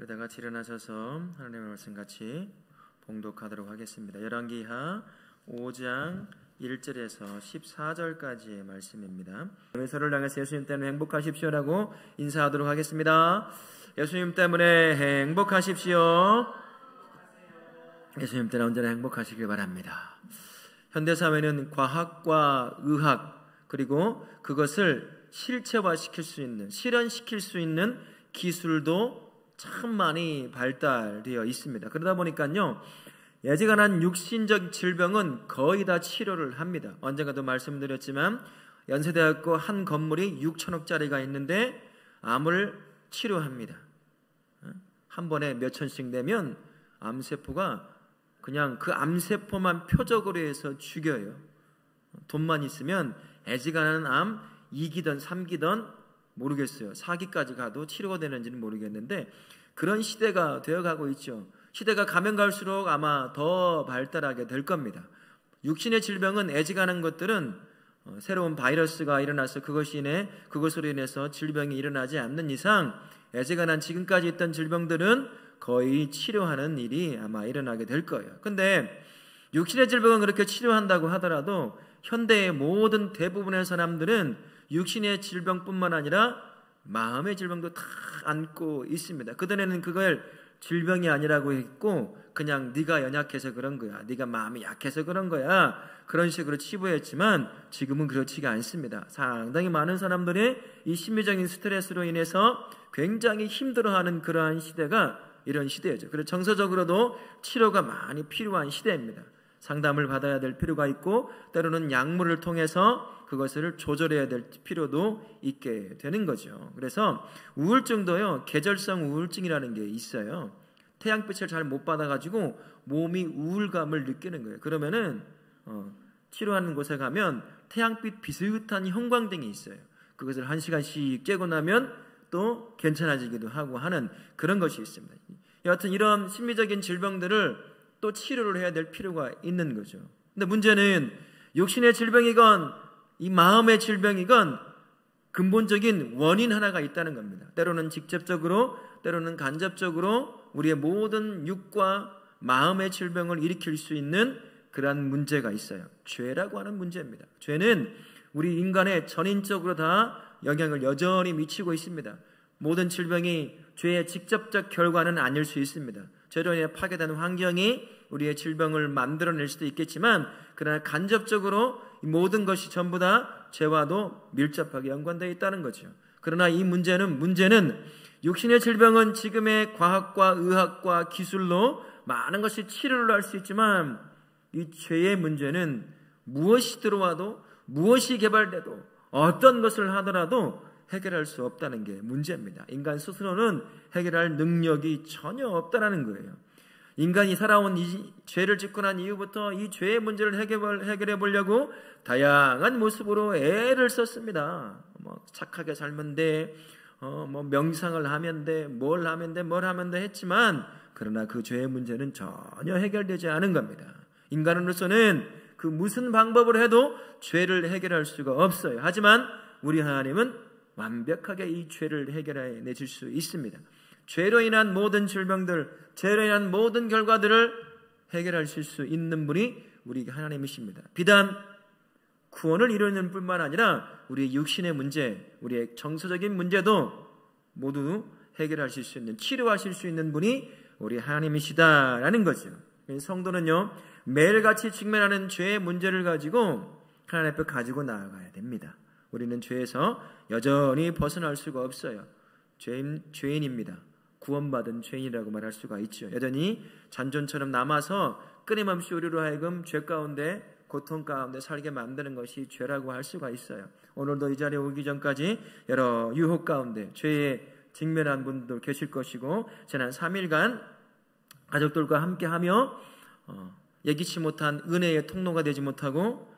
그러다 같이 일어나셔서 하나님의 말씀 같이 봉독하도록 하겠습니다. 열왕기하 5장 1절에서 14절까지의 말씀입니다. 서로를 향해서 예수님 때문에 행복하십시오라고 인사하도록 하겠습니다. 예수님 때문에 행복하십시오. 예수님 때문에 언제나 행복하시길 바랍니다. 현대사회는 과학과 의학 그리고 그것을 실체화시킬 수 있는, 실현시킬 수 있는 기술도 참 많이 발달되어 있습니다. 그러다 보니까요, 예지간한 육신적 질병은 거의 다 치료를 합니다. 언젠가도 말씀드렸지만 연세대학교 한 건물이 6천억짜리가 있는데 암을 치료합니다. 한 번에 몇 천씩 내면 암세포가 그냥 그 암세포만 표적으로 해서 죽여요. 돈만 있으면 애지간한 암 2기든 3기든 모르겠어요. 4기까지 가도 치료가 되는지는 모르겠는데 그런 시대가 되어가고 있죠. 시대가 가면 갈수록 아마 더 발달하게 될 겁니다. 육신의 질병은 애지간한 것들은 새로운 바이러스가 일어나서 그것으로 인해서 질병이 일어나지 않는 이상 애지간한 지금까지 있던 질병들은 거의 치료하는 일이 아마 일어나게 될 거예요. 근데 육신의 질병은 그렇게 치료한다고 하더라도 현대의 모든 대부분의 사람들은 육신의 질병뿐만 아니라 마음의 질병도 다 안고 있습니다. 그전에는 그걸 질병이 아니라고 했고 그냥 네가 연약해서 그런 거야, 네가 마음이 약해서 그런 거야, 그런 식으로 치부했지만 지금은 그렇지가 않습니다. 상당히 많은 사람들이 이 심리적인 스트레스로 인해서 굉장히 힘들어하는 그러한 시대가 이런 시대죠. 그래서 정서적으로도 치료가 많이 필요한 시대입니다. 상담을 받아야 될 필요가 있고 때로는 약물을 통해서 그것을 조절해야 될 필요도 있게 되는 거죠. 그래서 우울증도요, 계절성 우울증이라는 게 있어요. 태양빛을 잘 못 받아가지고 몸이 우울감을 느끼는 거예요. 그러면은 치료하는 곳에 가면 태양빛 비슷한 형광등이 있어요. 그것을 1시간씩 쬐고 나면 또 괜찮아지기도 하고 하는 그런 것이 있습니다. 여하튼 이런 심리적인 질병들을 또 치료를 해야 될 필요가 있는 거죠. 근데 문제는 육신의 질병이건 이 마음의 질병이건 근본적인 원인 하나가 있다는 겁니다. 때로는 직접적으로, 때로는 간접적으로 우리의 모든 육과 마음의 질병을 일으킬 수 있는 그러한 문제가 있어요. 죄라고 하는 문제입니다. 죄는 우리 인간의 전인적으로 다 영향을 여전히 미치고 있습니다. 모든 질병이 죄의 직접적 결과는 아닐 수 있습니다. 죄로 인해 파괴된 환경이 우리의 질병을 만들어낼 수도 있겠지만 그러나 간접적으로 이 모든 것이 전부 다 죄와도 밀접하게 연관되어 있다는 거죠. 그러나 이 문제는 육신의 질병은 지금의 과학과 의학과 기술로 많은 것이 치료를 할 수 있지만 이 죄의 문제는 무엇이 들어와도 무엇이 개발돼도 어떤 것을 하더라도 해결할 수 없다는 게 문제입니다. 인간 스스로는 해결할 능력이 전혀 없다는 거예요. 인간이 살아온 이 죄를 짓고 난 이후부터 이 죄의 문제를 해결해 보려고 다양한 모습으로 애를 썼습니다. 착하게 살면 돼, 명상을 하면 돼, 뭘 하면 돼 했지만 그러나 그 죄의 문제는 전혀 해결되지 않은 겁니다. 인간으로서는 그 무슨 방법을 해도 죄를 해결할 수가 없어요. 하지만 우리 하나님은 완벽하게 이 죄를 해결해 내줄 수 있습니다. 죄로 인한 모든 질병들, 죄로 인한 모든 결과들을 해결하실 수 있는 분이 우리 하나님이십니다. 비단 구원을 이루는 뿐만 아니라 우리의 육신의 문제, 우리의 정서적인 문제도 모두 해결하실 수 있는, 치료하실 수 있는 분이 우리 하나님이시다라는 거죠. 성도는요, 매일같이 직면하는 죄의 문제를 가지고 하나님 앞에 가지고 나아가야 됩니다. 우리는 죄에서 여전히 벗어날 수가 없어요. 죄인입니다. 구원받은 죄인이라고 말할 수가 있죠. 여전히 잔존처럼 남아서 끊임없이 우리로 하여금 죄 가운데, 고통 가운데 살게 만드는 것이 죄라고 할 수가 있어요. 오늘도 이 자리에 오기 전까지 여러 유혹 가운데 죄에 직면한 분도 계실 것이고 지난 3일간 가족들과 함께하며 예기치 못한 은혜의 통로가 되지 못하고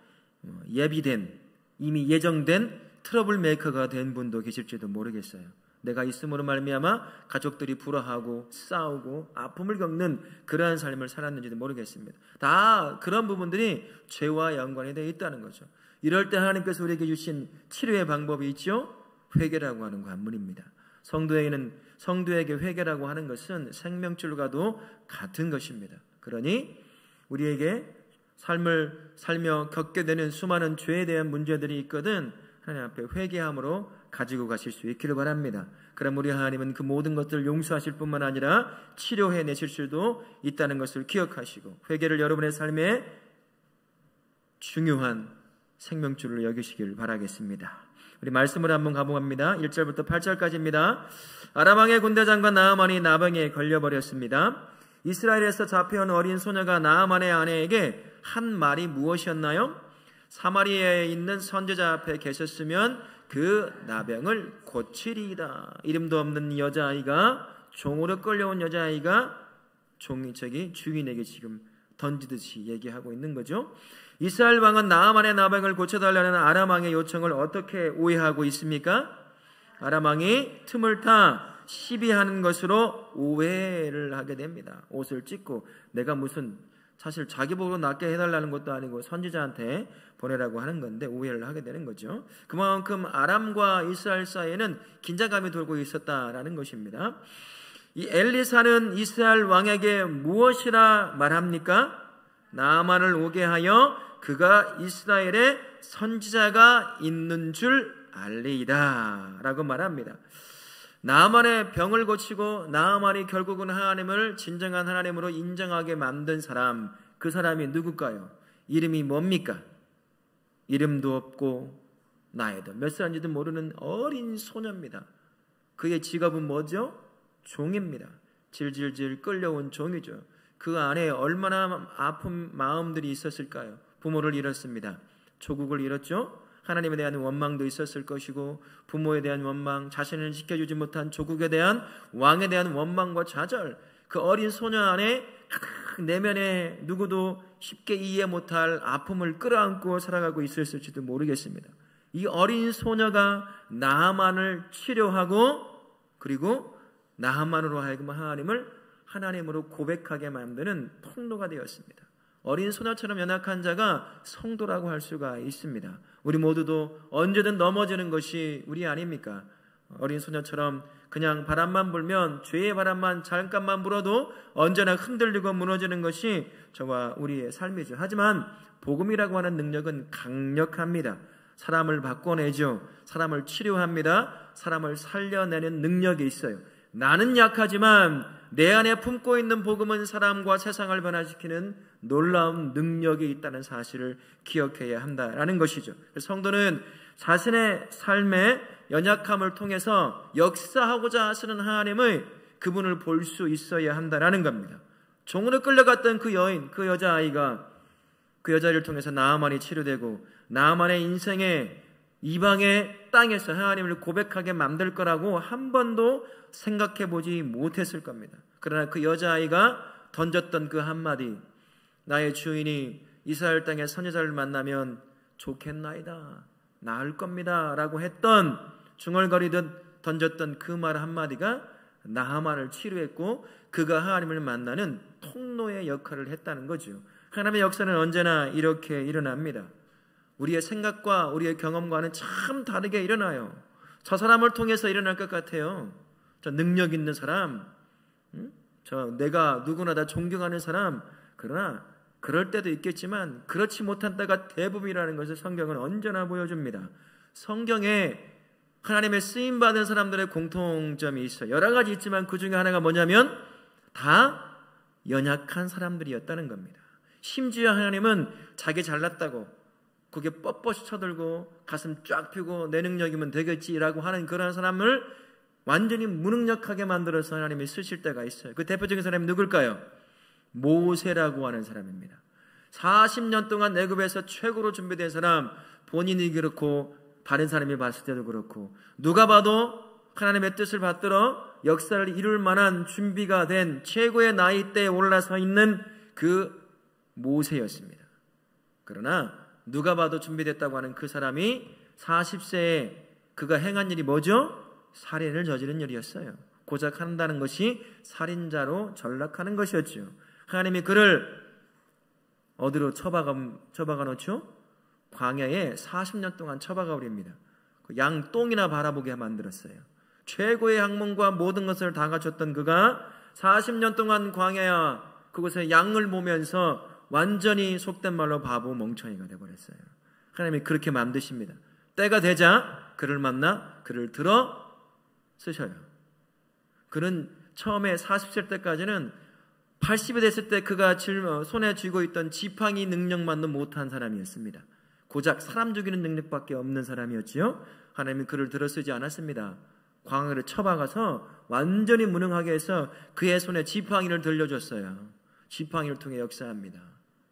이미 예정된 트러블 메이커가 된 분도 계실지도 모르겠어요. 내가 있음으로 말미암아 가족들이 불화하고 싸우고 아픔을 겪는 그러한 삶을 살았는지도 모르겠습니다. 다 그런 부분들이 죄와 연관이 되어 있다는 거죠. 이럴 때 하나님께서 우리에게 주신 치료의 방법이 있죠. 회개라고 하는 관문입니다. 성도에게 회개라고 하는 것은 생명줄과도 같은 것입니다. 그러니 우리에게 삶을 살며 겪게 되는 수많은 죄에 대한 문제들이 있거든 하나님 앞에 회개함으로 가지고 가실 수 있기를 바랍니다. 그럼 우리 하나님은 그 모든 것들을 용서하실 뿐만 아니라 치료해내실 수도 있다는 것을 기억하시고 회개를 여러분의 삶에 중요한 생명줄을 여기시길 바라겠습니다. 우리 말씀을 한번 가보갑니다. 1절부터 8절까지입니다. 아람 왕의 군대장관 나아만이 나병에 걸려버렸습니다. 이스라엘에서 잡혀온 어린 소녀가 나아만의 아내에게 한 말이 무엇이었나요? 사마리아에 있는 선지자 앞에 계셨으면 그 나병을 고치리이다. 이름도 없는 여자아이가, 종으로 끌려온 여자아이가 주인에게 지금 던지듯이 얘기하고 있는 거죠. 이스라엘 왕은 나아만의 나병을 고쳐달라는 아람 왕의 요청을 어떻게 오해하고 있습니까? 아람 왕이 틈을 타 시비하는 것으로 오해를 하게 됩니다. 옷을 찢고 내가 무슨 사실 자기 보고 낫게 해달라는 것도 아니고 선지자한테 보내라고 하는 건데 오해를 하게 되는 거죠. 그만큼 아람과 이스라엘 사이에는 긴장감이 돌고 있었다라는 것입니다. 이 엘리사는 이스라엘 왕에게 무엇이라 말합니까? 나아만을 오게 하여 그가 이스라엘에 선지자가 있는 줄 알리이다 라고 말합니다. 나아만의 병을 고치고 나아만이 결국은 하나님을 진정한 하나님으로 인정하게 만든 사람, 그 사람이 누굴까요? 이름이 뭡니까? 이름도 없고 나이도 몇 살인지도 모르는 어린 소녀입니다. 그의 직업은 뭐죠? 종입니다. 질질질 끌려온 종이죠. 그 안에 얼마나 아픈 마음들이 있었을까요? 부모를 잃었습니다. 조국을 잃었죠. 하나님에 대한 원망도 있었을 것이고 부모에 대한 원망, 자신을 지켜주지 못한 조국에 대한 왕에 대한 원망과 좌절, 그 어린 소녀 안에 내면에 누구도 쉽게 이해 못할 아픔을 끌어안고 살아가고 있었을지도 모르겠습니다. 이 어린 소녀가 나아만을 치료하고 그리고 나아만으로 하여금 하나님을 하나님으로 고백하게 만드는 통로가 되었습니다. 어린 소녀처럼 연약한 자가 성도라고 할 수가 있습니다. 우리 모두도 언제든 넘어지는 것이 우리 아닙니까? 어린 소녀처럼 그냥 바람만 불면 죄의 바람만 잠깐만 불어도 언제나 흔들리고 무너지는 것이 저와 우리의 삶이죠. 하지만 복음이라고 하는 능력은 강력합니다. 사람을 바꿔내죠. 사람을 치료합니다. 사람을 살려내는 능력이 있어요. 나는 약하지만 내 안에 품고 있는 복음은 사람과 세상을 변화시키는 놀라운 능력이 있다는 사실을 기억해야 한다라는 것이죠. 성도는 자신의 삶의 연약함을 통해서 역사하고자 하시는 하나님의 그분을 볼 수 있어야 한다라는 겁니다. 종으로 끌려갔던 그 여인, 그 여자아이가 그 여자를 통해서 나아만이 치료되고 나아만의 인생에 이방의 땅에서 하나님을 고백하게 만들 거라고 한 번도 생각해 보지 못했을 겁니다. 그러나 그 여자아이가 던졌던 그 한마디, 나의 주인이 이스라엘 땅의 선지자를 만나면 좋겠나이다, 나을 겁니다 라고 했던, 중얼거리듯 던졌던 그 말 한마디가 나아만을 치료했고 그가 하나님을 만나는 통로의 역할을 했다는 거죠. 하나님의 역사는 언제나 이렇게 일어납니다. 우리의 생각과 우리의 경험과는 참 다르게 일어나요. 저 사람을 통해서 일어날 것 같아요. 저 능력 있는 사람, 내가 누구나 다 존경하는 사람. 그러나 그럴 때도 있겠지만 그렇지 못한 때가 대부분이라는 것을 성경은 언제나 보여줍니다. 성경에 하나님의 쓰임받은 사람들의 공통점이 있어요. 여러 가지 있지만 그 중에 하나가 뭐냐면 다 연약한 사람들이었다는 겁니다. 심지어 하나님은 자기 잘났다고 그게 뻣뻣이 쳐들고 가슴 쫙 펴고 내 능력이면 되겠지라고 하는 그런 사람을 완전히 무능력하게 만들어서 하나님이 쓰실 때가 있어요. 그 대표적인 사람이 누굴까요? 모세라고 하는 사람입니다. 40년 동안 애굽에서 최고로 준비된 사람, 본인이 그렇고 다른 사람이 봤을 때도 그렇고 누가 봐도 하나님의 뜻을 받들어 역사를 이룰 만한 준비가 된 최고의 나이대에 올라서 있는 그 모세였습니다. 그러나 누가 봐도 준비됐다고 하는 그 사람이 40세에 그가 행한 일이 뭐죠? 살인을 저지른 일이었어요. 고작 한다는 것이 살인자로 전락하는 것이었죠. 하나님이 그를 어디로 처박아 놓죠? 광야에 40년 동안 처박아 버립니다. 양 똥이나 바라보게 만들었어요. 최고의 학문과 모든 것을 다 갖췄던 그가 40년 동안 광야야 그곳에 양을 보면서 완전히 속된 말로 바보 멍청이가 되어버렸어요. 하나님이 그렇게 만드십니다. 때가 되자 그를 만나 그를 들어 쓰셔요. 그는 처음에 40살 때까지는 80이 됐을 때 그가 손에 쥐고 있던 지팡이 능력만도 못한 사람이었습니다. 고작 사람 죽이는 능력밖에 없는 사람이었지요. 하나님이 그를 들어 쓰지 않았습니다. 광야를 쳐박아서 완전히 무능하게 해서 그의 손에 지팡이를 들려줬어요. 지팡이를 통해 역사합니다.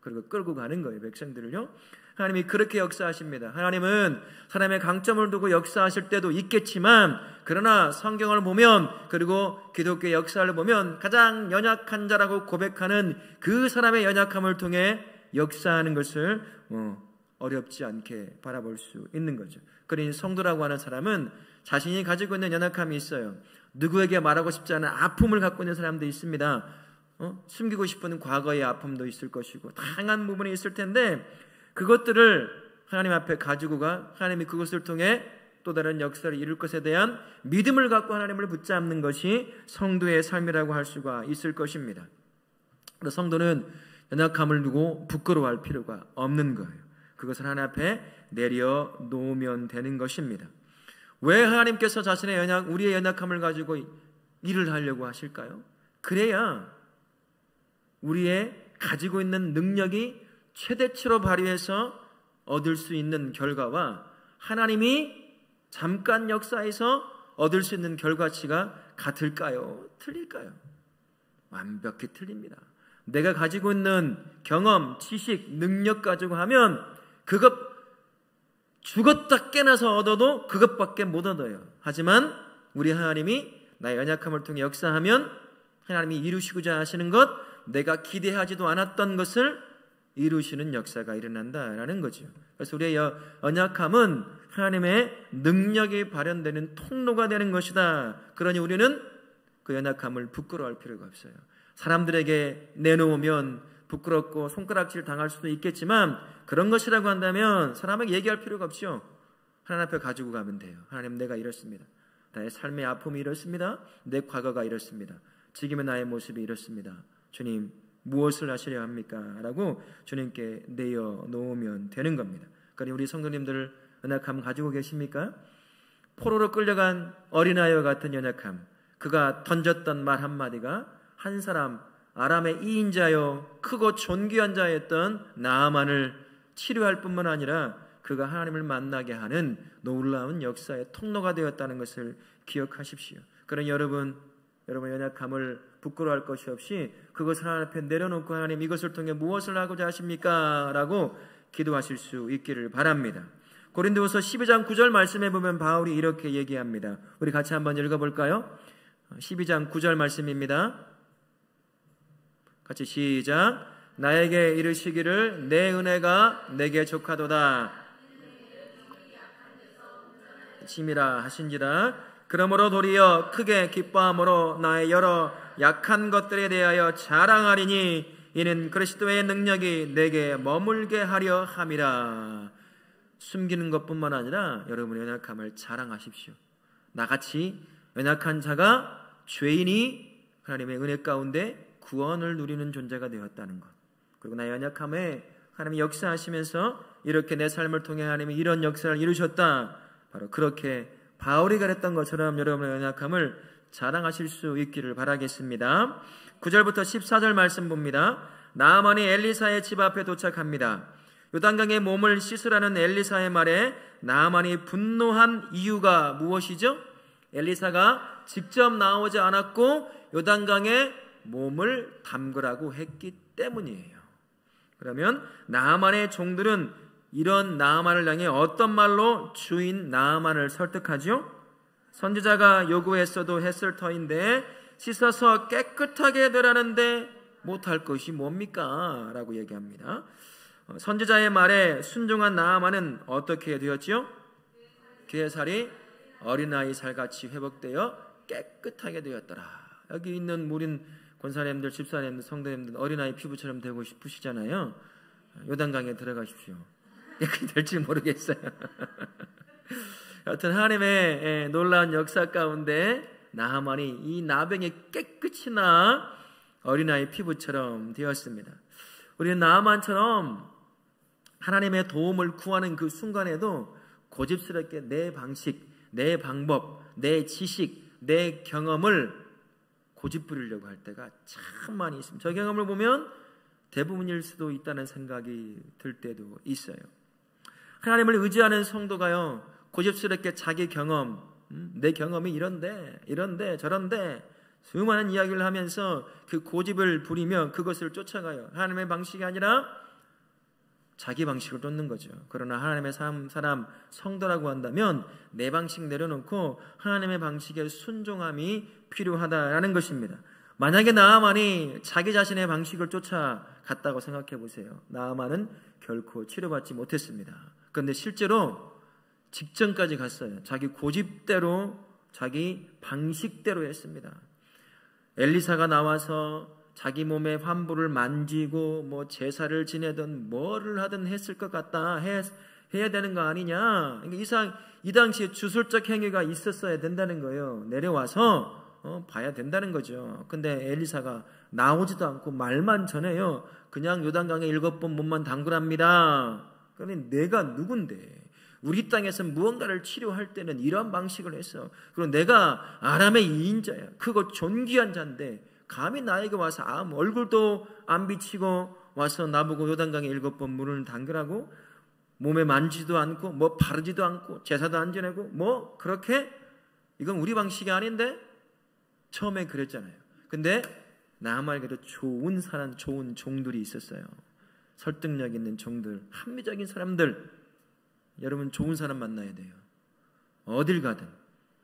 그리고 끌고 가는 거예요, 백성들을요. 하나님이 그렇게 역사하십니다. 하나님은 사람의 강점을 두고 역사하실 때도 있겠지만, 그러나 성경을 보면, 그리고 기독교의 역사를 보면 가장 연약한 자라고 고백하는 그 사람의 연약함을 통해 역사하는 것을 어렵지 않게 바라볼 수 있는 거죠. 그러니 성도라고 하는 사람은 자신이 가지고 있는 연약함이 있어요. 누구에게 말하고 싶지 않은 아픔을 갖고 있는 사람도 있습니다. 숨기고 싶은 과거의 아픔도 있을 것이고 다양한 부분이 있을 텐데, 그것들을 하나님 앞에 가지고 하나님이 그것을 통해 또 다른 역사를 이룰 것에 대한 믿음을 갖고 하나님을 붙잡는 것이 성도의 삶이라고 할 수가 있을 것입니다. 그래서 성도는 연약함을 두고 부끄러워할 필요가 없는 거예요. 그것을 하나님 앞에 내려놓으면 되는 것입니다. 왜 하나님께서 우리의 연약함을 가지고 일을 하려고 하실까요? 그래야 우리의 가지고 있는 능력이 최대치로 발휘해서 얻을 수 있는 결과와 하나님이 잠깐 역사에서 얻을 수 있는 결과치가 같을까요? 틀릴까요? 완벽히 틀립니다. 내가 가지고 있는 경험, 지식, 능력 가지고 하면 그것 죽었다 깨나서 얻어도 그것밖에 못 얻어요. 하지만 우리 하나님이 나의 연약함을 통해 역사하면 하나님이 이루시고자 하시는 것, 내가 기대하지도 않았던 것을 이루시는 역사가 일어난다라는 거죠. 그래서 우리의 연약함은 하나님의 능력이 발현되는 통로가 되는 것이다. 그러니 우리는 그 연약함을 부끄러워할 필요가 없어요. 사람들에게 내놓으면 부끄럽고 손가락질 당할 수도 있겠지만, 그런 것이라고 한다면 사람에게 얘기할 필요가 없죠. 하나님 앞에 가지고 가면 돼요. 하나님, 내가 이렇습니다. 나의 삶의 아픔이 이렇습니다. 내 과거가 이렇습니다. 지금의 나의 모습이 이렇습니다. 주님, 무엇을 하시려 합니까? 라고 주님께 내어놓으면 되는 겁니다. 그러니 우리 성도님들 연약함 가지고 계십니까? 포로로 끌려간 어린아이와 같은 연약함, 그가 던졌던 말 한마디가 한 사람, 아람의 2인자요 크고 존귀한 자였던 나아만을 치료할 뿐만 아니라 그가 하나님을 만나게 하는 놀라운 역사의 통로가 되었다는 것을 기억하십시오. 그러니 여러분 연약함을 부끄러워할 것이 없이 그것을 하나님 앞에 내려놓고, 하나님, 이것을 통해 무엇을 하고자 하십니까? 라고 기도하실 수 있기를 바랍니다. 고린도후서 12장 9절 말씀에 보면 바울이 이렇게 얘기합니다. 우리 같이 한번 읽어볼까요? 12장 9절 말씀입니다. 같이 시작. 나에게 이르시기를 내 은혜가 내게 족하도다 심이라 하신지라. 그러므로 도리어 크게 기뻐함으로 나의 여러 약한 것들에 대하여 자랑하리니 이는 그리스도의 능력이 내게 머물게 하려 함이라. 숨기는 것뿐만 아니라 여러분의 연약함을 자랑하십시오. 나같이 연약한 자가, 죄인이 하나님의 은혜 가운데 구원을 누리는 존재가 되었다는 것, 그리고 나의 연약함에 하나님이 역사하시면서 이렇게 내 삶을 통해 하나님이 이런 역사를 이루셨다, 바로 그렇게 바울이 그랬던 것처럼 여러분의 연약함을 자랑하실 수 있기를 바라겠습니다. 9절부터 14절 말씀 봅니다. 나아만이 엘리사의 집 앞에 도착합니다. 요단강에 몸을 씻으라는 엘리사의 말에 나아만이 분노한 이유가 무엇이죠? 엘리사가 직접 나오지 않았고 요단강에 몸을 담그라고 했기 때문이에요. 그러면 나아만의 종들은 이런 나아만을 향해 어떤 말로 주인 나아만을 설득하죠? 선지자가 요구했어도 했을 터인데 씻어서 깨끗하게 되라는데 못할 것이 뭡니까? 라고 얘기합니다. 선지자의 말에 순종한 나아만은 어떻게 되었죠? 그의 살이 어린아이 살같이 회복되어 깨끗하게 되었더라. 여기 있는 우린 권사님들, 집사님들, 성도님들 어린아이 피부처럼 되고 싶으시잖아요. 요단강에 들어가십시오. 그렇게 될지 모르겠어요. 여하튼 하나님의 놀라운 역사 가운데 나하만이 이 나병이 깨끗이 나 어린아이 피부처럼 되었습니다. 우리는 나하만처럼 하나님의 도움을 구하는 그 순간에도 고집스럽게 내 방식, 내 방법, 내 지식, 내 경험을 고집부리려고 할 때가 참 많이 있습니다. 저 경험을 보면 대부분일 수도 있다는 생각이 들 때도 있어요. 하나님을 의지하는 성도가요, 고집스럽게 자기 경험, 내 경험이 이런데 저런데 수많은 이야기를 하면서 그 고집을 부리며 그것을 쫓아가요. 하나님의 방식이 아니라 자기 방식을 쫓는 거죠. 그러나 하나님의 사람 성도라고 한다면 내 방식 내려놓고 하나님의 방식에 순종함이 필요하다라는 것입니다. 만약에 나아만이 자기 자신의 방식을 쫓아갔다고 생각해 보세요. 나아만은 결코 치료받지 못했습니다. 그런데 실제로 직전까지 갔어요. 자기 고집대로, 자기 방식대로 했습니다. 엘리사가 나와서 자기 몸의 환부를 만지고 뭐 제사를 지내든 뭐를 하든 했을 것 같다, 해야 되는 거 아니냐. 이 당시에 주술적 행위가 있었어야 된다는 거예요. 내려와서 봐야 된다는 거죠. 근데 엘리사가 나오지도 않고 말만 전해요. 그냥 요단강에 7번 몸만 담그랍니다. 그러니 내가 누군데? 우리 땅에서 무언가를 치료할 때는 이러한 방식을 했어. 그리고 내가 아람의 2인자야. 크고 존귀한 자인데 감히 나에게 와서 얼굴도 안 비치고 와서 나보고 요단강에 7번 물을 담그라고? 몸에 만지도 않고 뭐 바르지도 않고 제사도 안 지내고 뭐 그렇게? 이건 우리 방식이 아닌데? 처음에 그랬잖아요. 근데 나아만에게도 좋은 사람, 좋은 종들이 있었어요. 설득력 있는 종들, 합리적인 사람들. 여러분 좋은 사람 만나야 돼요. 어딜 가든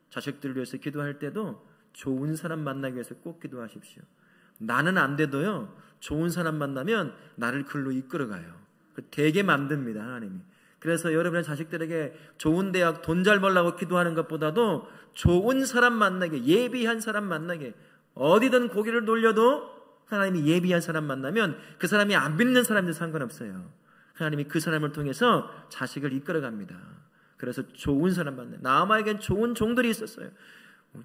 자식들을 위해서 기도할 때도 좋은 사람 만나기 위해서 꼭 기도하십시오. 나는 안 돼도요, 좋은 사람 만나면 나를 글로 이끌어가요. 되게 만듭니다, 하나님이. 그래서 여러분의 자식들에게 좋은 대학 돈 잘 벌라고 기도하는 것보다도 좋은 사람 만나게, 예비한 사람 만나게, 어디든 고개를 돌려도 하나님이 예비한 사람 만나면 그 사람이 안 믿는 사람들 상관없어요. 하나님이 그 사람을 통해서 자식을 이끌어갑니다. 그래서 좋은 사람 만나요. 나아만에겐 좋은 종들이 있었어요.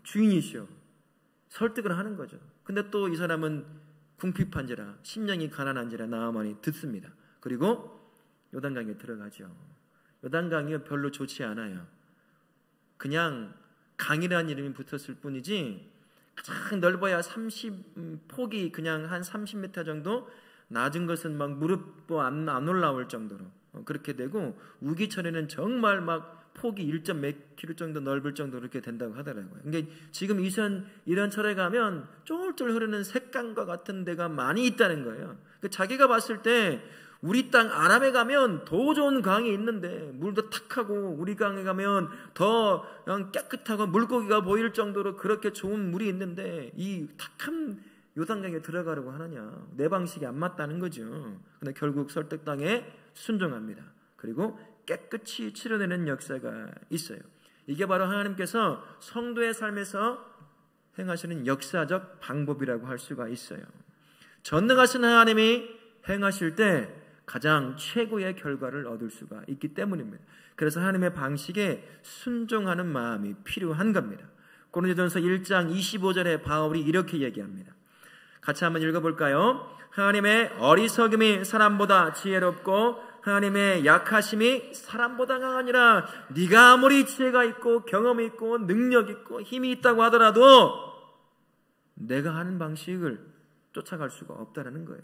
주인이시오. 설득을 하는 거죠. 근데 또 이 사람은 궁핍한지라, 심령이 가난한지라 나아만이 듣습니다. 그리고 요단강에 들어가죠. 요단강이 별로 좋지 않아요. 그냥 강이라는 이름이 붙었을 뿐이지 가장 넓어야 폭이 그냥 한 30m 정도, 낮은 것은 막 무릎도 안 올라올 정도로 그렇게 되고, 우기철에는 정말 막 폭이 1점 몇 킬로 정도 넓을 정도로 그렇게 된다고 하더라고요. 그러니까 지금 이런 철에 가면 쫄쫄 흐르는 색강과 같은 데가 많이 있다는 거예요. 자기가 봤을 때 우리 땅 아람에 가면 더 좋은 강이 있는데, 물도 탁하고 우리 강에 가면 더 깨끗하고 물고기가 보일 정도로 그렇게 좋은 물이 있는데 이 탁한 요단강에 들어가려고 하느냐. 내 방식이 안 맞다는 거죠. 근데 결국 설득당해 순종합니다. 그리고 깨끗이 치료되는 역사가 있어요. 이게 바로 하나님께서 성도의 삶에서 행하시는 역사적 방법이라고 할 수가 있어요. 전능하신 하나님이 행하실 때 가장 최고의 결과를 얻을 수가 있기 때문입니다. 그래서 하나님의 방식에 순종하는 마음이 필요한 겁니다. 고린도전서 1장 25절에 바울이 이렇게 얘기합니다. 같이 한번 읽어볼까요? 하나님의 어리석음이 사람보다 지혜롭고 하나님의 약하심이 사람보다 강하니라. 네가 아무리 지혜가 있고 경험이 있고 능력 있고 힘이 있다고 하더라도 내가 하는 방식을 쫓아갈 수가 없다는 거예요.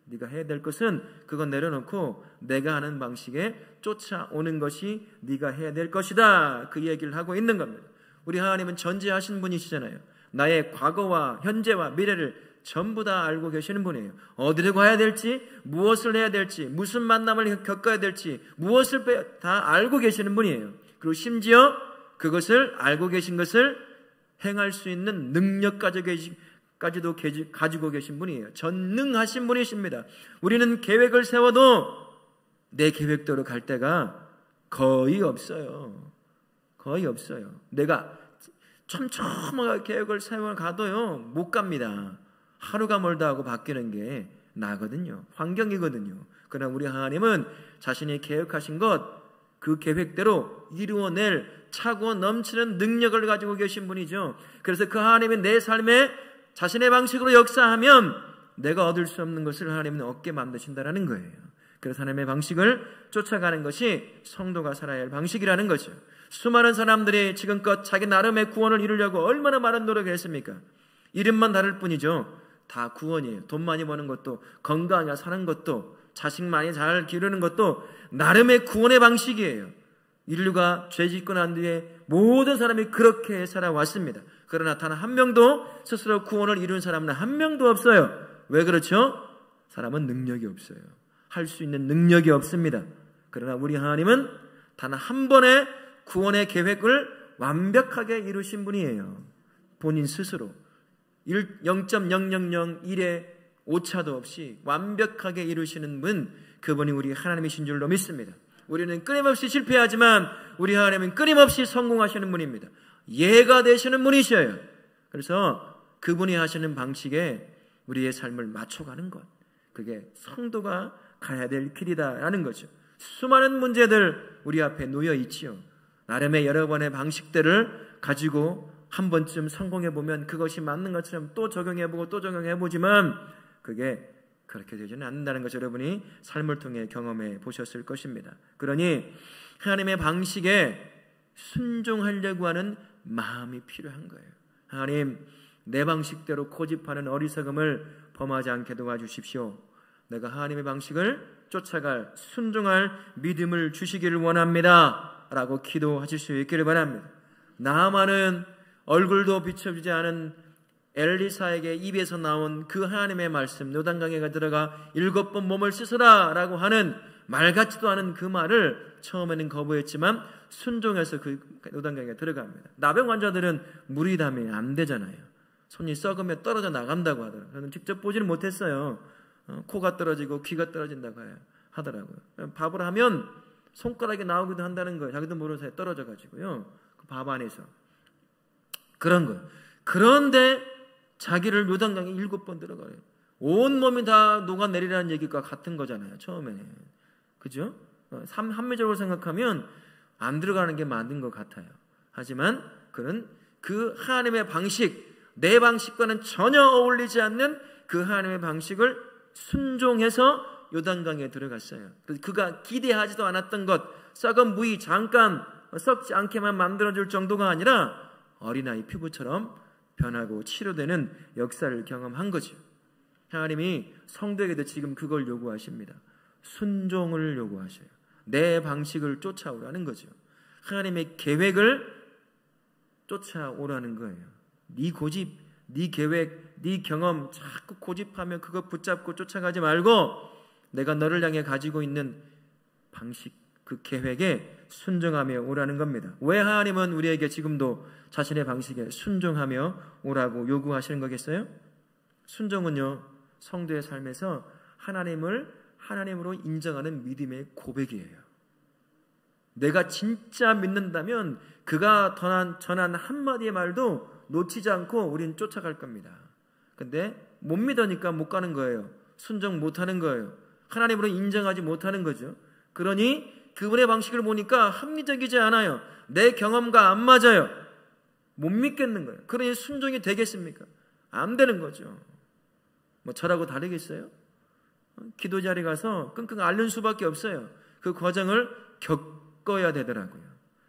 네가 해야 될 것은 그건 내려놓고 내가 하는 방식에 쫓아오는 것이 네가 해야 될 것이다. 그 얘기를 하고 있는 겁니다. 우리 하나님은 전지하신 분이시잖아요. 나의 과거와 현재와 미래를 전부 다 알고 계시는 분이에요. 어디로 가야 될지, 무엇을 해야 될지, 무슨 만남을 겪어야 될지, 무엇을 다 알고 계시는 분이에요. 그리고 심지어 그것을 알고 계신 것을 행할 수 있는 능력까지도 가지고 계신 분이에요. 전능하신 분이십니다. 우리는 계획을 세워도 내 계획대로 갈 때가 거의 없어요. 거의 없어요. 내가 촘촘하게 계획을 세워가도요 못 갑니다. 하루가 멀다 하고 바뀌는 게 나거든요. 환경이거든요. 그러나 우리 하나님은 자신이 계획하신 것 그 계획대로 이루어낼 차고 넘치는 능력을 가지고 계신 분이죠. 그래서 그 하나님이 내 삶에 자신의 방식으로 역사하면 내가 얻을 수 없는 것을 하나님은 얻게 만드신다는 거예요. 그래서 하나님의 방식을 쫓아가는 것이 성도가 살아야 할 방식이라는 거죠. 수많은 사람들이 지금껏 자기 나름의 구원을 이루려고 얼마나 많은 노력을 했습니까? 이름만 다를 뿐이죠. 다 구원이에요. 돈 많이 버는 것도, 건강하게 사는 것도, 자식 많이 잘 기르는 것도 나름의 구원의 방식이에요. 인류가 죄 짓고 난 뒤에 모든 사람이 그렇게 살아왔습니다. 그러나 단 한 명도 스스로 구원을 이룬 사람은 한 명도 없어요. 왜 그렇죠? 사람은 능력이 없어요. 할 수 있는 능력이 없습니다. 그러나 우리 하나님은 단 한 번의 구원의 계획을 완벽하게 이루신 분이에요. 본인 스스로 0.0001의 오차도 없이 완벽하게 이루시는 분, 그분이 우리 하나님이신 줄로 믿습니다. 우리는 끊임없이 실패하지만 우리 하나님은 끊임없이 성공하시는 분입니다. 예가 되시는 분이셔요. 그래서 그분이 하시는 방식에 우리의 삶을 맞춰가는 것, 그게 성도가 가야 될 길이다라는 거죠. 수많은 문제들 우리 앞에 놓여 있지요. 나름의 여러 번의 방식들을 가지고 한 번쯤 성공해보면 그것이 맞는 것처럼 또 적용해보고 또 적용해보지만 그게 그렇게 되지는 않는다는 것을 여러분이 삶을 통해 경험해 보셨을 것입니다. 그러니 하나님의 방식에 순종하려고 하는 마음이 필요한 거예요. 하나님, 내 방식대로 고집하는 어리석음을 범하지 않게 도와주십시오. 내가 하나님의 방식을 쫓아갈 순종할 믿음을 주시기를 원합니다 라고 기도하실 수 있기를 바랍니다. 나아만은 얼굴도 비춰주지 않은 엘리사에게 입에서 나온 그 하나님의 말씀, 요단강에 들어가 7번 몸을 씻으라 라고 하는 말 같지도 않은 그 말을 처음에는 거부했지만 순종해서 그 요단강에 들어갑니다. 나병 환자들은 물이 닿으면 안 되잖아요. 손이 썩으면 떨어져 나간다고 하더라고요. 저는 직접 보지는 못했어요. 코가 떨어지고 귀가 떨어진다고 하더라고요. 밥을 하면 손가락이 나오기도 한다는 거예요. 자기도 모르는 사이에 떨어져가지고요. 그 밥 안에서. 그런 거예요. 그런데 자기를 요단강에 7번 들어가요. 온 몸이 다 녹아내리라는 얘기가 같은 거잖아요. 처음에. 그죠? 합리적으로 생각하면 안 들어가는 게 맞는 것 같아요. 하지만 그는 그 하나님의 방식, 내 방식과는 전혀 어울리지 않는 그 하나님의 방식을 순종해서 요단강에 들어갔어요. 그가 기대하지도 않았던 것, 썩은 무이 잠깐 썩지 않게만 만들어줄 정도가 아니라 어린아이 피부처럼 변하고 치료되는 역사를 경험한 거죠. 하나님이 성도에게도 지금 그걸 요구하십니다. 순종을 요구하셔요. 내 방식을 쫓아오라는 거죠. 하나님의 계획을 쫓아오라는 거예요. 네 고집, 네 계획, 네 경험 자꾸 고집하며 그거 붙잡고 쫓아가지 말고 내가 너를 향해 가지고 있는 방식, 그 계획에 순종하며 오라는 겁니다. 왜 하나님은 우리에게 지금도 자신의 방식에 순종하며 오라고 요구하시는 거겠어요? 순종은요, 성도의 삶에서 하나님을 하나님으로 인정하는 믿음의 고백이에요. 내가 진짜 믿는다면 그가 전한 한마디의 말도 놓치지 않고 우린 쫓아갈 겁니다. 근데 못 믿으니까 못 가는 거예요. 순종 못하는 거예요. 하나님으로 인정하지 못하는 거죠. 그러니 그분의 방식을 보니까 합리적이지 않아요. 내 경험과 안 맞아요. 못 믿겠는 거예요. 그러니 순종이 되겠습니까? 안 되는 거죠. 뭐 저라고 다르겠어요? 기도 자리 가서 끙끙 앓는 수밖에 없어요. 그 과정을 겪어야 되더라고요.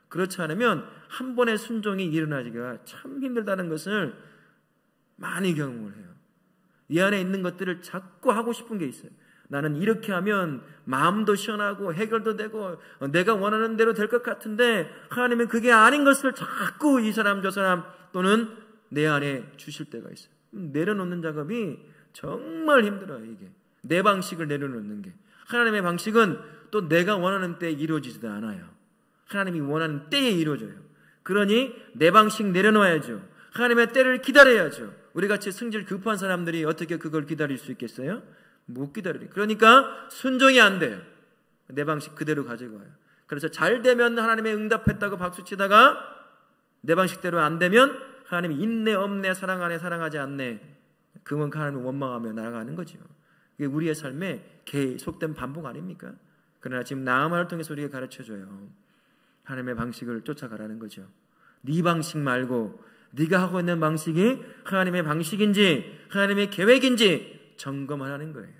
그렇지 않으면 한 번의 순종이 일어나기가 참 힘들다는 것을 많이 경험을 해요. 이 안에 있는 것들을 자꾸 하고 싶은 게 있어요. 나는 이렇게 하면 마음도 시원하고 해결도 되고 내가 원하는 대로 될 것 같은데 하나님은 그게 아닌 것을 자꾸 이 사람 저 사람 또는 내 안에 주실 때가 있어요. 내려놓는 작업이 정말 힘들어요. 이게 내 방식을 내려놓는 게. 하나님의 방식은 또 내가 원하는 때에 이루어지지도 않아요. 하나님이 원하는 때에 이루어져요. 그러니 내 방식 내려놓아야죠. 하나님의 때를 기다려야죠. 우리같이 승질 급한 사람들이 어떻게 그걸 기다릴 수 있겠어요? 못 기다려요. 그러니까 순종이 안 돼요. 내 방식 그대로 가지고 와요. 그래서 잘 되면 하나님의 응답했다고 박수치다가 내 방식대로 안 되면 하나님이 있네 없네 사랑하네 사랑하지 않네 그건 하나님을 원망하며 나아가는 거죠. 이게 우리의 삶의 계속된 반복 아닙니까? 그러나 지금 나아만을 통해서 우리에게 가르쳐줘요. 하나님의 방식을 쫓아가라는 거죠. 네 방식 말고 네가 하고 있는 방식이 하나님의 방식인지 하나님의 계획인지 점검하라는 거예요.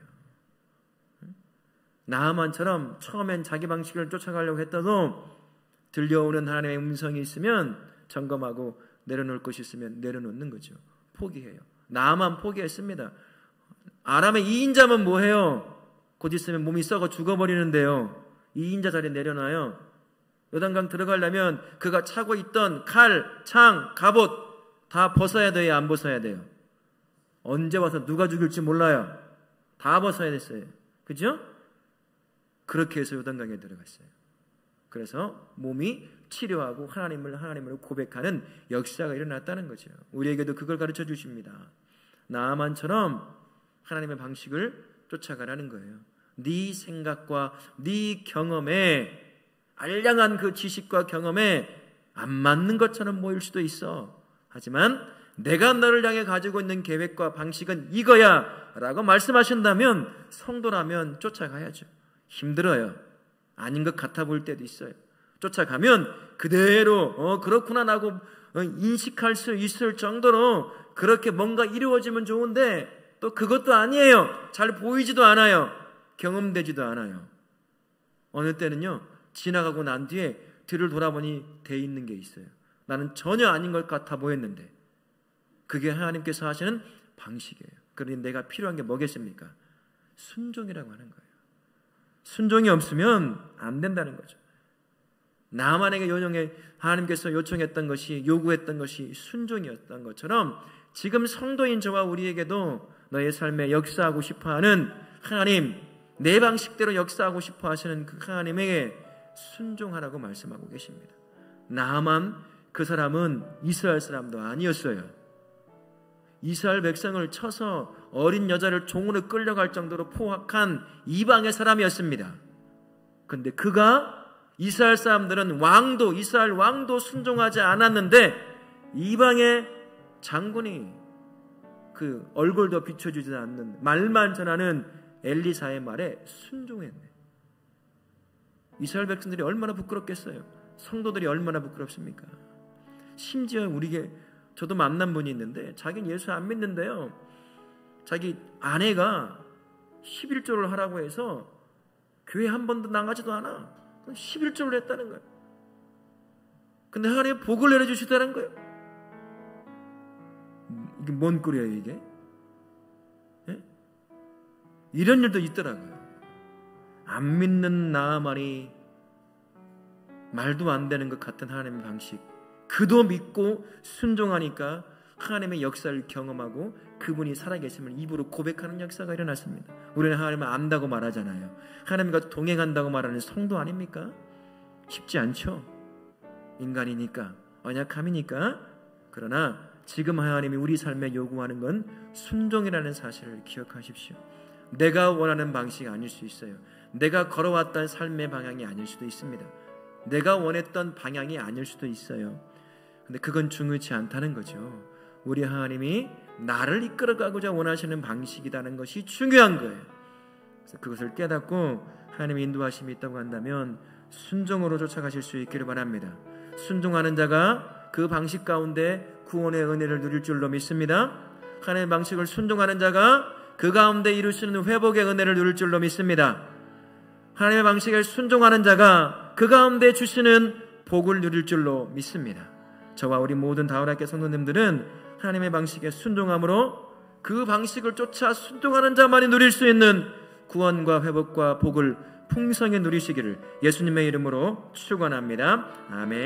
나아만처럼 처음엔 자기 방식을 쫓아가려고 했다도 들려오는 하나님의 음성이 있으면 점검하고 내려놓을 것이 있으면 내려놓는 거죠. 포기해요. 나아만 포기했습니다. 아람의 2인자면 뭐해요? 곧 있으면 몸이 썩어 죽어버리는데요. 2인자 자리에 내려놔요. 요단강 들어가려면 그가 차고 있던 칼, 창, 갑옷 다 벗어야 돼요? 안 벗어야 돼요? 언제 와서 누가 죽일지 몰라요. 다 벗어야 됐어요. 그죠? 그렇게 해서 요단강에 들어갔어요. 그래서 몸이 치료하고 하나님을 고백하는 역사가 일어났다는 거죠. 우리에게도 그걸 가르쳐 주십니다. 나아만처럼 하나님의 방식을 쫓아가라는 거예요. 네 생각과 네 경험에 알량한 그 지식과 경험에 안 맞는 것처럼 보일 수도 있어. 하지만 내가 너를 향해 가지고 있는 계획과 방식은 이거야 라고 말씀하신다면 성도라면 쫓아가야죠. 힘들어요. 아닌 것 같아 보일 때도 있어요. 쫓아가면 그대로 그렇구나 라고 인식할 수 있을 정도로 그렇게 뭔가 이루어지면 좋은데 또 그것도 아니에요. 잘 보이지도 않아요. 경험되지도 않아요. 어느 때는요, 지나가고 난 뒤에 뒤를 돌아보니 돼 있는 게 있어요. 나는 전혀 아닌 것 같아 보였는데 그게 하나님께서 하시는 방식이에요. 그러니 내가 필요한 게 뭐겠습니까? 순종이라고 하는 거예요. 순종이 없으면 안 된다는 거죠. 나만에게 하나님께서 요청했던 것이, 요구했던 것이 순종이었던 것처럼 지금 성도인 저와 우리에게도 너의 삶에 역사하고 싶어하는 하나님, 내 방식대로 역사하고 싶어 하시는 그 하나님에게 순종하라고 말씀하고 계십니다. 나만 그 사람은 이스라엘 사람도 아니었어요. 이스라엘 백성을 쳐서 어린 여자를 종으로 끌려갈 정도로 포악한 이방의 사람이었습니다. 그런데 그가 이스라엘 사람들은 이스라엘 왕도 순종하지 않았는데 이방의 장군이 그 얼굴도 비춰주지 않는 말만 전하는 엘리사의 말에 순종했네. 이스라엘 백성들이 얼마나 부끄럽겠어요. 성도들이 얼마나 부끄럽습니까? 심지어 저도 만난 분이 있는데 자기는 예수 안 믿는데요, 자기 아내가 11조를 하라고 해서 교회 한 번도 나가지도 않아. 11조를 했다는 거예요. 근데 하나님의 복을 내려주시다는 거예요. 이게 뭔 꼴이에요 이게? 예? 이런 일도 있더라고요. 안 믿는 나아만이 말도 안 되는 것 같은 하나님의 방식, 그도 믿고 순종하니까 하나님의 역사를 경험하고 그분이 살아계심을 입으로 고백하는 역사가 일어났습니다. 우리는 하나님을 안다고 말하잖아요. 하나님과 동행한다고 말하는 성도 아닙니까? 쉽지 않죠. 인간이니까, 언약함이니까. 그러나 지금 하나님이 우리 삶에 요구하는 건 순종이라는 사실을 기억하십시오. 내가 원하는 방식이 아닐 수 있어요. 내가 걸어왔던 삶의 방향이 아닐 수도 있습니다. 내가 원했던 방향이 아닐 수도 있어요. 근데 그건 중요치 않다는 거죠. 우리 하나님이 나를 이끌어가고자 원하시는 방식이라는 것이 중요한 거예요. 그래서 그것을 깨닫고 하나님의 인도하심이 있다고 한다면 순종으로 쫓아가실 수 있기를 바랍니다. 순종하는 자가 그 방식 가운데 구원의 은혜를 누릴 줄로 믿습니다. 하나님의 방식을 순종하는 자가 그 가운데 이룰 수 있는 회복의 은혜를 누릴 줄로 믿습니다. 하나님의 방식을 순종하는 자가 그 가운데 주시는 복을 누릴 줄로 믿습니다. 저와 우리 모든 다울학교 성도님들은 하나님의 방식에 순종함으로 그 방식을 쫓아 순종하는 자만이 누릴 수 있는 구원과 회복과 복을 풍성히 누리시기를 예수님의 이름으로 축원합니다. 아멘.